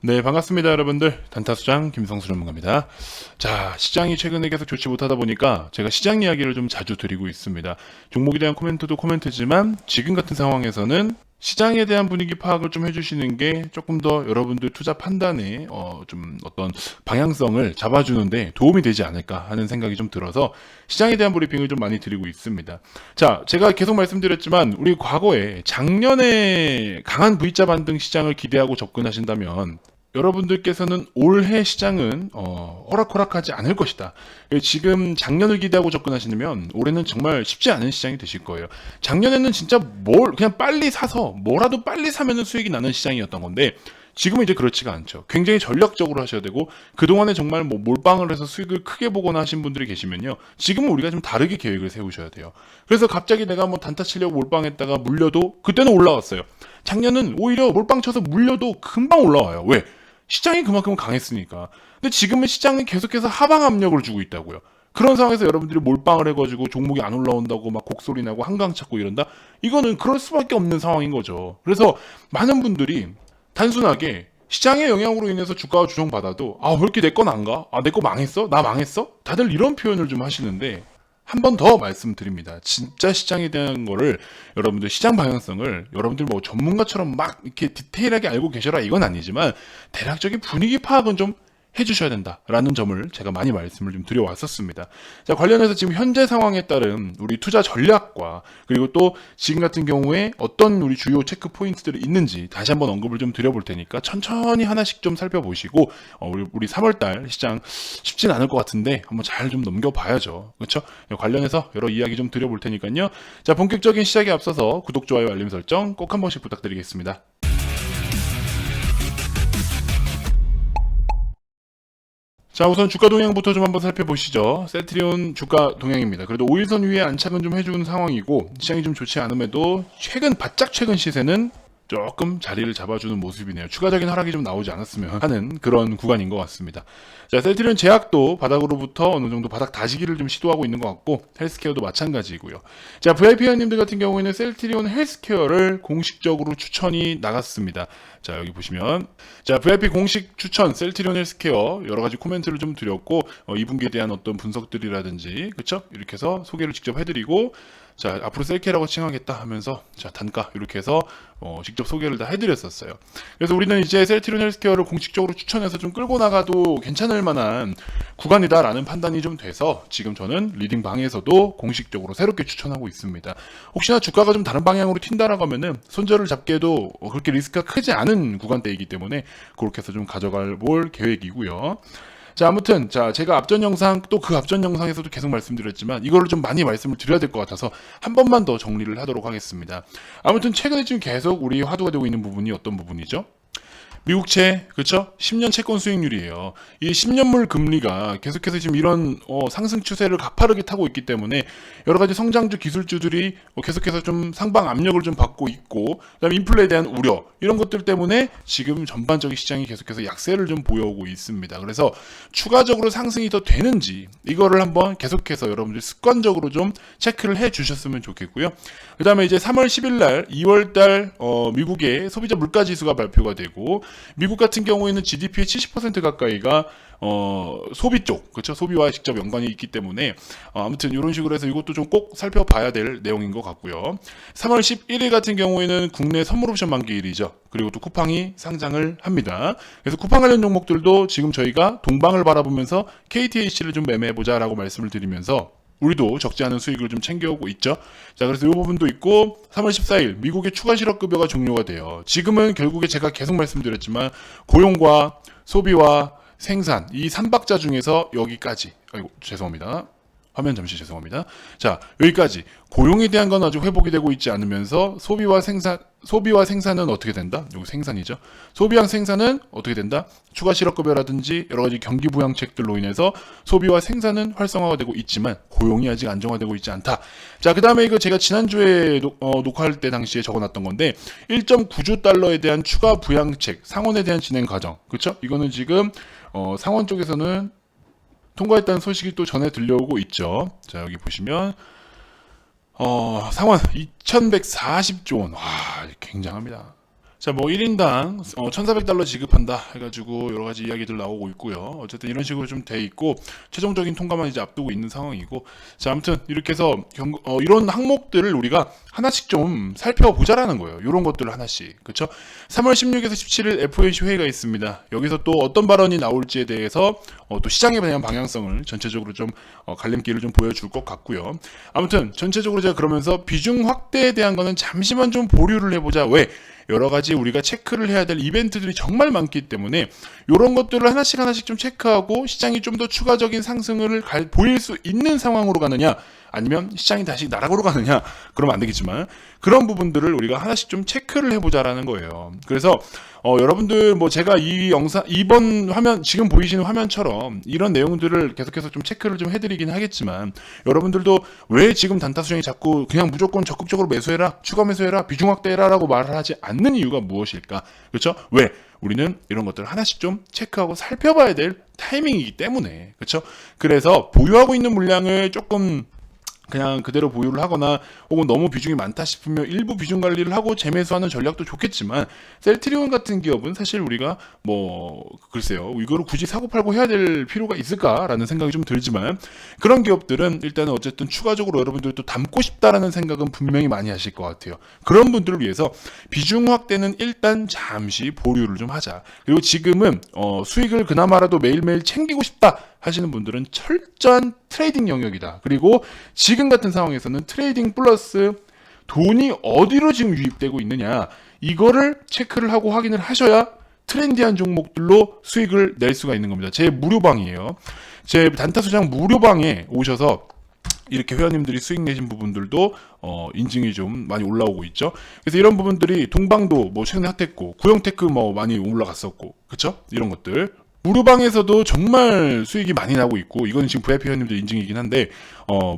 네, 반갑습니다, 여러분들. 단타수장 김성수 전문가입니다. 자, 시장이 최근에 계속 좋지 못하다 보니까 제가 시장 이야기를 좀 자주 드리고 있습니다. 종목에 대한 코멘트도 코멘트지만 지금 같은 상황에서는 시장에 대한 분위기 파악을 좀 해주시는 게 조금 더 여러분들 투자 판단에 좀 어떤 방향성을 잡아주는데 도움이 되지 않을까 하는 생각이 좀 들어서 시장에 대한 브리핑을 좀 많이 드리고 있습니다. 자, 제가 계속 말씀드렸지만 우리 과거에 작년에 강한 V자 반등 시장을 기대하고 접근하신다면 여러분들께서는 올해 시장은 호락호락하지 않을 것이다. 지금 작년을 기대하고 접근하시면 올해는 정말 쉽지 않은 시장이 되실 거예요. 작년에는 진짜 뭘 그냥 빨리 사서 뭐라도 빨리 사면은 수익이 나는 시장이었던 건데 지금은 이제 그렇지가 않죠. 굉장히 전략적으로 하셔야 되고 그동안에 정말 뭐 몰빵을 해서 수익을 크게 보거나 하신 분들이 계시면요. 지금은 우리가 좀 다르게 계획을 세우셔야 돼요. 그래서 갑자기 내가 뭐 단타 치려고 몰빵했다가 물려도 그때는 올라왔어요. 작년은 오히려 몰빵 쳐서 물려도 금방 올라와요. 왜? 시장이 그만큼 강했으니까. 근데 지금은 시장이 계속해서 하방 압력을 주고 있다고요. 그런 상황에서 여러분들이 몰빵을 해가지고 종목이 안 올라온다고 막 곡소리 나고 한강 찾고 이런다? 이거는 그럴 수밖에 없는 상황인 거죠. 그래서 많은 분들이 단순하게 시장의 영향으로 인해서 주가가 조정받아도 아, 왜 이렇게 내 건 안 가? 아, 내 거 망했어? 나 망했어? 다들 이런 표현을 좀 하시는데 한 번 더 말씀드립니다. 진짜 시장에 대한 거를 여러분들 시장 방향성을 여러분들 뭐 전문가처럼 막 이렇게 디테일하게 알고 계셔라 이건 아니지만 대략적인 분위기 파악은 좀 해주셔야 된다라는 점을 제가 많이 말씀을 좀 드려왔었습니다. 자, 관련해서 지금 현재 상황에 따른 우리 투자 전략과 그리고 또 지금 같은 경우에 어떤 우리 주요 체크 포인트들이 있는지 다시 한번 언급을 좀 드려볼 테니까 천천히 하나씩 좀 살펴보시고 우리 3월달 시장 쉽진 않을 것 같은데 한번 잘 좀 넘겨봐야죠. 그렇죠? 관련해서 여러 이야기 좀 드려볼 테니까요. 자, 본격적인 시작에 앞서서 구독, 좋아요, 알림 설정 꼭 한 번씩 부탁드리겠습니다. 자, 우선 주가 동향부터 좀 한번 살펴보시죠. 셀트리온 주가 동향입니다. 그래도 5일선 위에 안착은 좀 해준 상황이고 시장이 좀 좋지 않음에도 바짝 최근 시세는 조금 자리를 잡아주는 모습이네요. 추가적인 하락이 좀 나오지 않았으면 하는 그런 구간인 것 같습니다. 자, 셀트리온 제약도 바닥으로부터 어느 정도 바닥 다지기를 좀 시도하고 있는 것 같고 헬스케어도 마찬가지고요. 자, VIP 회원님들 같은 경우에는 셀트리온 헬스케어를 공식적으로 추천이 나갔습니다. 자, 여기 보시면 자, VIP 공식 추천 셀트리온 헬스케어 여러 가지 코멘트를 좀 드렸고 2분기에 대한 어떤 분석들이라든지 그렇죠? 이렇게 해서 소개를 직접 해드리고 자, 앞으로 셀케라고 칭하겠다 하면서 자, 단가 이렇게 해서 직접 소개를 다 해드렸었어요. 그래서 우리는 이제 셀트리온 헬스케어를 공식적으로 추천해서 좀 끌고 나가도 괜찮을 만한 구간이다라는 판단이 좀 돼서 지금 저는 리딩 방에서도 공식적으로 새롭게 추천하고 있습니다. 혹시나 주가가 좀 다른 방향으로 튄다라고 하면은 손절을 잡게도 그렇게 리스크가 크지 않은 구간대이기 때문에 그렇게 해서 좀 가져갈 볼 계획이고요. 자, 아무튼 제가 앞전 영상 또 그 앞전 영상에서도 계속 말씀드렸지만 이거를 좀 많이 말씀을 드려야 될 것 같아서 한 번만 더 정리를 하도록 하겠습니다. 아무튼 최근에 지금 계속 우리 화두가 되고 있는 부분이 어떤 부분이죠? 미국채, 그쵸? 10년 채권 수익률이에요. 이 10년물 금리가 계속해서 지금 이런 상승 추세를 가파르게 타고 있기 때문에 여러 가지 성장주 기술주들이 계속해서 좀 상방 압력을 좀 받고 있고, 그다음에 인플레에 대한 우려 이런 것들 때문에 지금 전반적인 시장이 계속해서 약세를 좀 보여오고 있습니다. 그래서 추가적으로 상승이 더 되는지 이거를 한번 계속해서 여러분들 습관적으로 좀 체크를 해 주셨으면 좋겠고요. 그다음에 이제 3월 10일 날, 2월 달 미국의 소비자 물가 지수가 발표가 되고 미국 같은 경우에는 GDP의 70% 가까이가 소비 쪽, 그렇죠? 소비와 직접 연관이 있기 때문에 아무튼 이런 식으로 해서 이것도 좀 꼭 살펴봐야 될 내용인 것 같고요. 3월 11일 같은 경우에는 국내 선물 옵션 만기일이죠. 그리고 또 쿠팡이 상장을 합니다. 그래서 쿠팡 관련 종목들도 지금 저희가 동방을 바라보면서 KTH를 좀 매매해보자라고 말씀을 드리면서 우리도 적지 않은 수익을 좀 챙겨오고 있죠. 자, 그래서 이 부분도 있고 3월 14일 미국의 추가 실업급여가 종료가 돼요. 지금은 결국에 제가 계속 말씀드렸지만 고용과 소비와 생산 이 3박자 중에서 여기까지 아이고 죄송합니다. 화면 잠시 죄송합니다. 자, 여기까지 고용에 대한 건 아직 회복이 되고 있지 않으면서 소비와 생산은 어떻게 된다? 여기 생산이죠. 소비와 생산은 어떻게 된다? 추가 실업급여라든지 여러 가지 경기 부양책들로 인해서 소비와 생산은 활성화가 되고 있지만 고용이 아직 안정화되고 있지 않다. 자, 그 다음에 이거 제가 지난주에 녹화할 때 당시에 적어놨던 건데 1.9조 달러에 대한 추가 부양책 상원에 대한 진행 과정. 그렇죠? 이거는 지금 상원 쪽에서는 통과했다는 소식이 또 전해 들려오고 있죠. 자, 여기 보시면 상원 2140조 원. 와, 굉장합니다. 자, 뭐 1인당 1,400달러 지급한다 해가지고 여러 가지 이야기들 나오고 있고요. 어쨌든 이런 식으로 좀 돼 있고 최종적인 통과만 이제 앞두고 있는 상황이고, 자, 아무튼 이렇게 해서 이런 항목들을 우리가 하나씩 좀 살펴보자라는 거예요. 이런 것들을 하나씩, 그렇죠? 3월 16에서 17일 FOMC 회의가 있습니다. 여기서 또 어떤 발언이 나올지에 대해서 또 시장에 대한 방향성을 전체적으로 좀 갈림길을 좀 보여줄 것 같고요. 아무튼 전체적으로 제가 그러면서 비중 확대에 대한 거는 잠시만 좀 보류를 해보자. 왜? 여러 가지 우리가 체크를 해야 될 이벤트들이 정말 많기 때문에 이런 것들을 하나씩 좀 체크하고 시장이 좀 더 추가적인 상승을 보일 수 있는 상황으로 가느냐, 아니면 시장이 다시 나락으로 가느냐, 그러면 안 되겠지만 그런 부분들을 우리가 하나씩 좀 체크를 해보자라는 거예요. 그래서 여러분들 뭐 제가 이 영상 이번 화면 지금 보이시는 화면처럼 이런 내용들을 계속해서 좀 체크를 좀 해드리긴 하겠지만, 여러분들도 왜 지금 단타 수령이 자꾸 그냥 무조건 적극적으로 매수해라, 추가 매수해라, 비중 확대해라라고 말을 하지 않는 이유가 무엇일까? 그렇죠? 왜? 우리는 이런 것들을 하나씩 좀 체크하고 살펴봐야 될 타이밍이기 때문에, 그렇죠? 그래서 보유하고 있는 물량을 조금 그냥 그대로 보유를 하거나 혹은 너무 비중이 많다 싶으면 일부 비중 관리를 하고 재매수하는 전략도 좋겠지만, 셀트리온 같은 기업은 사실 우리가 뭐 글쎄요, 이거를 굳이 사고 팔고 해야 될 필요가 있을까라는 생각이 좀 들지만, 그런 기업들은 일단은 어쨌든 추가적으로 여러분들도 담고 싶다라는 생각은 분명히 많이 하실 것 같아요. 그런 분들을 위해서 비중 확대는 일단 잠시 보류를 좀 하자. 그리고 지금은 수익을 그나마라도 매일매일 챙기고 싶다 하시는 분들은 철저한 트레이딩 영역이다. 그리고 지금 같은 상황에서는 트레이딩 플러스 돈이 어디로 지금 유입되고 있느냐, 이거를 체크를 하고 확인을 하셔야 트렌디한 종목들로 수익을 낼 수가 있는 겁니다. 제 무료방이에요. 제 단타수장 무료방에 오셔서 이렇게 회원님들이 수익 내신 부분들도 인증이 좀 많이 올라오고 있죠. 그래서 이런 부분들이 동방도 뭐 최근에 핫했고, 구형테크 뭐 많이 올라갔었고, 그쵸? 이런 것들 무료방에서도 정말 수익이 많이 나고 있고, 이건 지금 VIP 회원님들 인증이긴 한데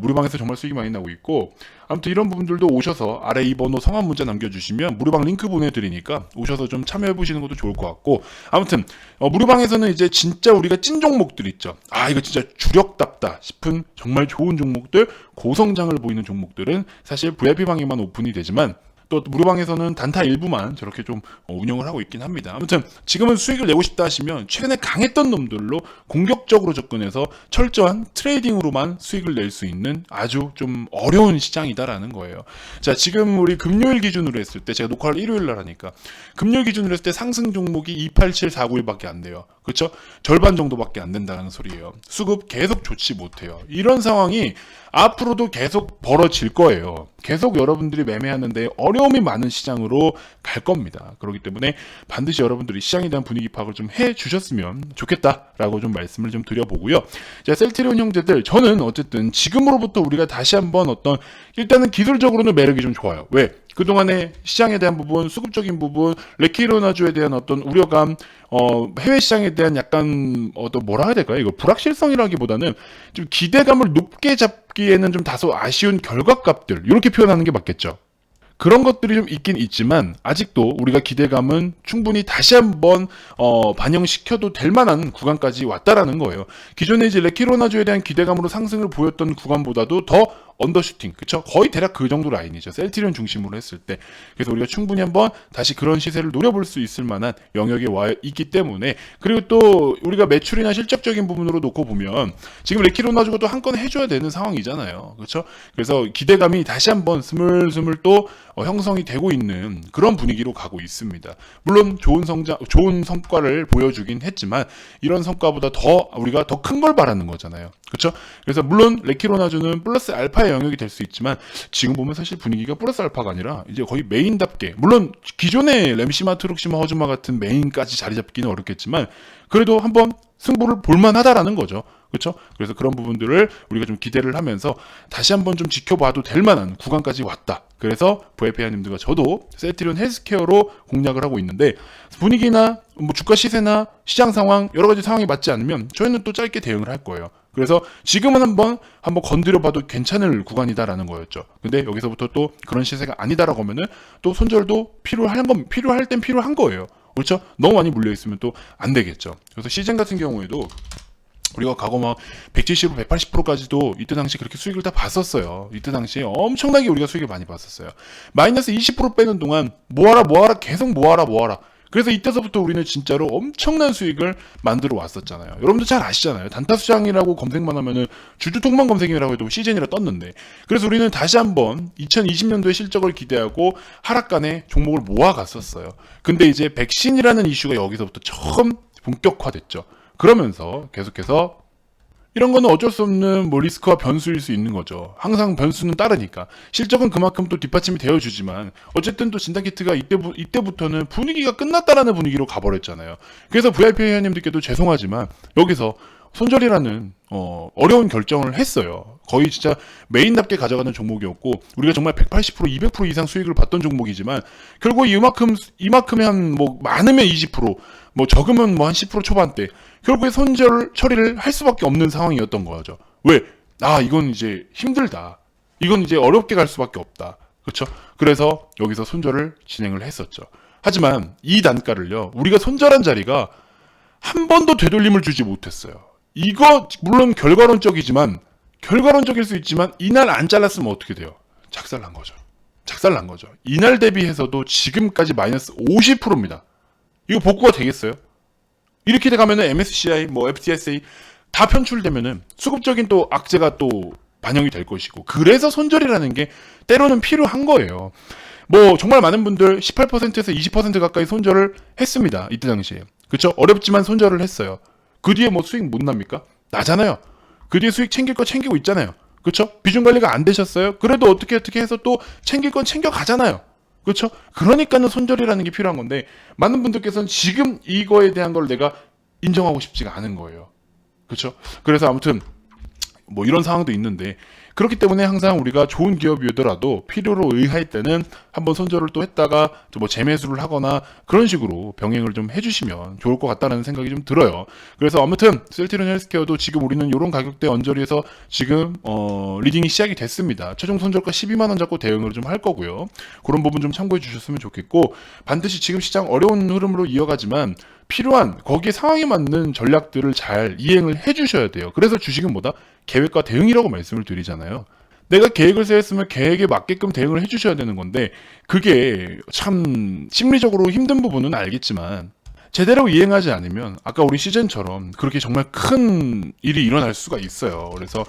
무료방에서 정말 수익이 많이 나고 있고, 아무튼 이런 부분들도 오셔서 아래 이 번호 성함 문자 남겨주시면 무료방 링크 보내드리니까 오셔서 좀 참여해보시는 것도 좋을 것 같고, 아무튼 무료방에서는 이제 진짜 우리가 찐 종목들 있죠. 아, 이거 진짜 주력답다 싶은 정말 좋은 종목들, 고성장을 보이는 종목들은 사실 VIP방에만 오픈이 되지만, 또 무료방에서는 단타 일부만 저렇게 좀 운영을 하고 있긴 합니다. 아무튼 지금은 수익을 내고 싶다 하시면 최근에 강했던 놈들로 공격적으로 접근해서 철저한 트레이딩으로만 수익을 낼 수 있는 아주 좀 어려운 시장이다라는 거예요. 자, 지금 우리 금요일 기준으로 했을 때, 제가 녹화를 일요일 날 하니까 금요일 기준으로 했을 때 상승 종목이 287,491밖에 안 돼요. 그렇죠? 절반 정도밖에 안 된다는 소리예요. 수급 계속 좋지 못해요. 이런 상황이 앞으로도 계속 벌어질 거예요. 계속 여러분들이 매매하는데 어려움이 많은 시장으로 갈 겁니다. 그렇기 때문에 반드시 여러분들이 시장에 대한 분위기 파악을 좀 해주셨으면 좋겠다라고 좀 말씀을 좀 드려보고요. 자, 셀트리온 형제들, 저는 어쨌든 지금으로부터 우리가 다시 한번 일단은 기술적으로는 매력이 좀 좋아요. 왜? 그동안에 시장에 대한 부분, 수급적인 부분, 레키로나주에 대한 어떤 우려감, 해외 시장에 대한 약간 뭐라 해야 될까요? 이거 불확실성이라기보다는 좀 기대감을 높게 잡기에는 좀 다소 아쉬운 결과값들, 이렇게 표현하는 게 맞겠죠. 그런 것들이 좀 있긴 있지만 아직도 우리가 기대감은 충분히 다시 한번 반영시켜도 될 만한 구간까지 왔다라는 거예요. 기존에 이제 레키로나주에 대한 기대감으로 상승을 보였던 구간보다도 더 언더슈팅, 그쵸? 거의 대략 그 정도 라인이죠. 셀트리온 중심으로 했을 때. 그래서 우리가 충분히 한번 다시 그런 시세를 노려볼 수 있을 만한 영역에 와 있기 때문에, 그리고 또 우리가 매출이나 실적적인 부분으로 놓고 보면 지금 레키로나주가 또 한 건 해줘야 되는 상황이잖아요. 그렇죠? 그래서 기대감이 다시 한번 스물스물 또 형성이 되고 있는 그런 분위기로 가고 있습니다. 물론 좋은 성과를 보여주긴 했지만 이런 성과보다 더 우리가 더 큰 걸 바라는 거잖아요. 그렇죠? 그래서 물론 레키로나주는 플러스 알파의 영역이 될 수 있지만 지금 보면 사실 분위기가 플러스 알파가 아니라 이제 거의 메인답게, 물론 기존의 램시마, 트룩시마, 허즈마 같은 메인까지 자리 잡기는 어렵겠지만 그래도 한번 승부를 볼만하다라는 거죠. 그렇죠? 그래서 그런 부분들을 우리가 좀 기대를 하면서 다시 한번 좀 지켜봐도 될 만한 구간까지 왔다. 그래서 VIP님들과 저도 셀트리온 헬스케어로 공략을 하고 있는데, 분위기나 뭐 주가 시세나 시장 상황 여러 가지 상황이 맞지 않으면 저희는 또 짧게 대응을 할 거예요. 그래서 지금은 한번 건드려봐도 괜찮을 구간이다라는 거였죠. 근데 여기서부터 또 그런 시세가 아니다라고 하면은 또 손절도 필요할 땐 필요한 거예요. 그렇죠? 너무 많이 물려 있으면 또 안 되겠죠. 그래서 시즌 같은 경우에도 우리가 과거 막 170%, 180%까지도 이때 당시 그렇게 수익을 다 봤었어요. 이때 당시에 엄청나게 우리가 수익을 많이 봤었어요. 마이너스 20% 빼는 동안 모아라 계속 모아라. 그래서 이때서부터 우리는 진짜로 엄청난 수익을 만들어 왔었잖아요. 여러분들 잘 아시잖아요. 단타수장이라고 검색만 하면은 주주통만 검색이라고 해도 시즌이라 떴는데, 그래서 우리는 다시 한번 2020년도의 실적을 기대하고 하락간에 종목을 모아갔었어요. 근데 이제 백신이라는 이슈가 여기서부터 처음 본격화됐죠. 그러면서 계속해서 이런 거는 어쩔 수 없는 뭐 리스크와 변수일 수 있는 거죠. 항상 변수는 따르니까. 실적은 그만큼 또 뒷받침이 되어주지만 어쨌든 또 진단키트가 이때부터는 분위기가 끝났다라는 분위기로 가버렸잖아요. 그래서 VIP 회원님들께도 죄송하지만 여기서 손절이라는 어려운 결정을 했어요. 거의 진짜 메인답게 가져가는 종목이었고 우리가 정말 180%, 200% 이상 수익을 봤던 종목이지만 결국 이만큼의 한 뭐 많으면 20%, 뭐 적으면 뭐 한 10% 초반대 결국에 손절 처리를 할 수밖에 없는 상황이었던 거죠. 왜? 이건 이제 힘들다. 이건 이제 어렵게 갈 수밖에 없다. 그렇죠? 그래서 여기서 손절을 진행을 했었죠. 하지만 이 단가를요. 우리가 손절한 자리가 한 번도 되돌림을 주지 못했어요. 이거 물론 결과론적일 수 있지만 이날 안 잘랐으면 어떻게 돼요? 작살난 거죠. 이날 대비해서도 지금까지 마이너스 50%입니다. 이거 복구가 되겠어요? 이렇게 돼가면은 MSCI, 뭐 FTSA 다 편출되면은 수급적인 또 악재가 또 반영이 될 것이고, 그래서 손절이라는 게 때로는 필요한 거예요. 뭐 정말 많은 분들 18%에서 20% 가까이 손절을 했습니다. 이때 당시에. 그쵸? 어렵지만 손절을 했어요. 그 뒤에 뭐 수익 못 납니까? 나잖아요. 그 뒤에 수익 챙길 거 챙기고 있잖아요. 그쵸? 비중 관리가 안 되셨어요? 그래도 어떻게 해서 또 챙길 건 챙겨 가잖아요. 그렇죠? 그러니까는 손절이라는 게 필요한 건데 많은 분들께서는 지금 이거에 대한 걸 내가 인정하고 싶지가 않은 거예요. 그렇죠? 그래서 아무튼 뭐 이런 상황도 있는데 그렇기 때문에 항상 우리가 좋은 기업이더라도 필요로 의할 때는 한번 손절을 또 했다가 뭐 재매수를 하거나 그런 식으로 병행을 좀 해주시면 좋을 것 같다는 생각이 좀 들어요. 그래서 아무튼 셀트리온 헬스케어도 지금 우리는 이런 가격대 언저리에서 지금 리딩이 시작이 됐습니다. 최종 손절가 12만 원 잡고 대응을 좀 할 거고요. 그런 부분 좀 참고해 주셨으면 좋겠고, 반드시 지금 시장 어려운 흐름으로 이어가지만 필요한 거기에 상황에 맞는 전략들을 잘 이행을 해주셔야 돼요. 그래서 주식은 뭐다? 계획과 대응이라고 말씀을 드리잖아요. 내가 계획을 세웠으면 계획에 맞게끔 대응을 해주셔야 되는 건데 그게 참 심리적으로 힘든 부분은 알겠지만 제대로 이행하지 않으면 아까 우리 시즌처럼 그렇게 정말 큰 일이 일어날 수가 있어요. 그래서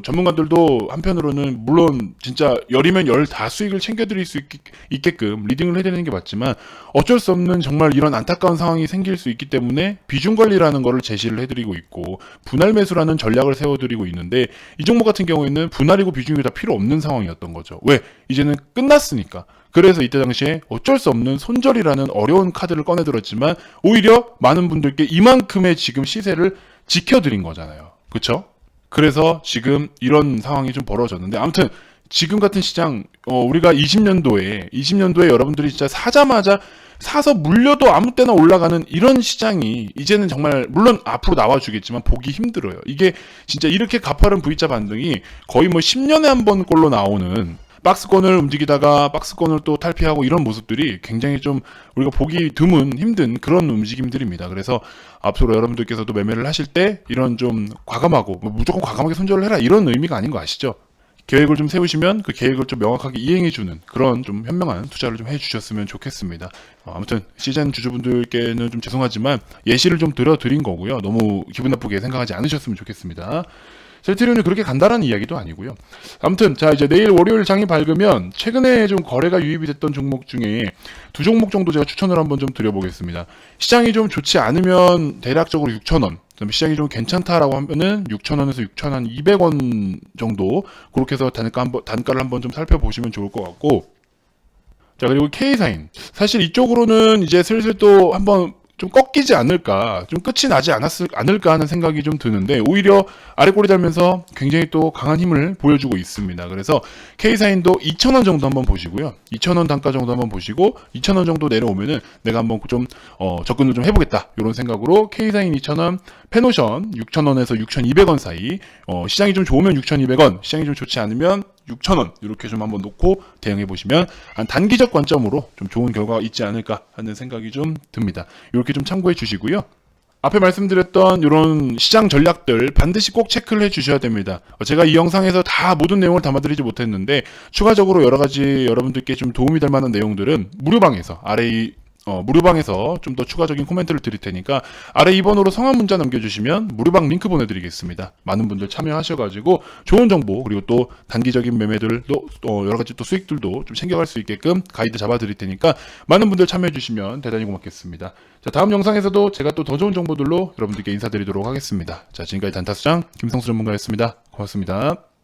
전문가들도 한편으로는 물론 진짜 열이면 열 다 수익을 챙겨드릴 수 있게끔 리딩을 해드리는 게 맞지만 어쩔 수 없는 정말 이런 안타까운 상황이 생길 수 있기 때문에 비중 관리라는 거를 제시를 해드리고 있고 분할 매수라는 전략을 세워드리고 있는데 이 종목 같은 경우에는 분할이고 비중이 다 필요 없는 상황이었던 거죠. 왜? 이제는 끝났으니까. 그래서 이때 당시에 어쩔 수 없는 손절이라는 어려운 카드를 꺼내들었지만 오히려 많은 분들께 이만큼의 지금 시세를 지켜드린 거잖아요. 그쵸? 그래서 지금 이런 상황이 좀 벌어졌는데 아무튼 지금 같은 시장 우리가 20년도에 여러분들이 진짜 사자마자 사서 물려도 아무 때나 올라가는 이런 시장이 이제는 정말 물론 앞으로 나와주겠지만 보기 힘들어요. 이게 진짜 이렇게 가파른 V자 반등이 거의 뭐 10년에 한 번 꼴로 나오는 박스권을 움직이다가 박스권을 또 탈피하고 이런 모습들이 굉장히 좀 우리가 보기 드문 힘든 그런 움직임들입니다. 그래서 앞으로 여러분들께서도 매매를 하실 때 이런 좀 과감하고 무조건 과감하게 손절을 해라 이런 의미가 아닌 거 아시죠? 계획을 좀 세우시면 그 계획을 좀 명확하게 이행해주는 그런 좀 현명한 투자를 좀 해주셨으면 좋겠습니다. 아무튼 시즌 주주분들께는 좀 죄송하지만 예시를 좀 들어드린 거고요. 너무 기분 나쁘게 생각하지 않으셨으면 좋겠습니다. 셀트리온이 그렇게 간단한 이야기도 아니고요. 아무튼 자 이제 내일 월요일 장이 밝으면 최근에 좀 거래가 유입이 됐던 종목 중에 두 종목 정도 제가 추천을 한번 좀 드려보겠습니다. 시장이 좀 좋지 않으면 대략적으로 6,000원, 그다음에 시장이 좀 괜찮다라고 하면은 6,000원에서 6,200원 정도 그렇게 해서 단가를 한번 좀 살펴보시면 좋을 것 같고, 자 그리고 K사인 사실 이쪽으로는 이제 슬슬 또 한번 좀 꺾이지 않을까, 좀 끝이 나지 않을까 하는 생각이 좀 드는데 오히려 아래꼬리 달면서 굉장히 또 강한 힘을 보여주고 있습니다. 그래서 K사인도 2,000원 정도 한번 보시고요. 2,000원 단가 정도 한번 보시고 2,000원 정도 내려오면은 내가 한번 좀 접근을 좀 해보겠다 이런 생각으로 K사인 2,000원, 페노션 6,000원에서 6,200원 사이, 시장이 좀 좋으면 6,200원, 시장이 좀 좋지 않으면 6,000원 이렇게 좀 한번 놓고 대응해 보시면 한 단기적 관점으로 좀 좋은 결과가 있지 않을까 하는 생각이 좀 듭니다. 이렇게 좀 참고해 주시고요. 앞에 말씀드렸던 이런 시장 전략들 반드시 꼭 체크를 해 주셔야 됩니다. 제가 이 영상에서 다 모든 내용을 담아드리지 못했는데 추가적으로 여러 가지 여러분들께 좀 도움이 될 만한 내용들은 무료방에서 무료방에서 좀 더 추가적인 코멘트를 드릴 테니까 아래 2번으로 성함 문자 남겨주시면 무료방 링크 보내드리겠습니다. 많은 분들 참여하셔가지고 좋은 정보 그리고 또 단기적인 매매들도 여러 가지 또 수익들도 좀 챙겨갈 수 있게끔 가이드 잡아드릴 테니까 많은 분들 참여해주시면 대단히 고맙겠습니다. 자, 다음 영상에서도 제가 또 더 좋은 정보들로 여러분들께 인사드리도록 하겠습니다. 자, 지금까지 단타수장 김성수 전문가였습니다. 고맙습니다.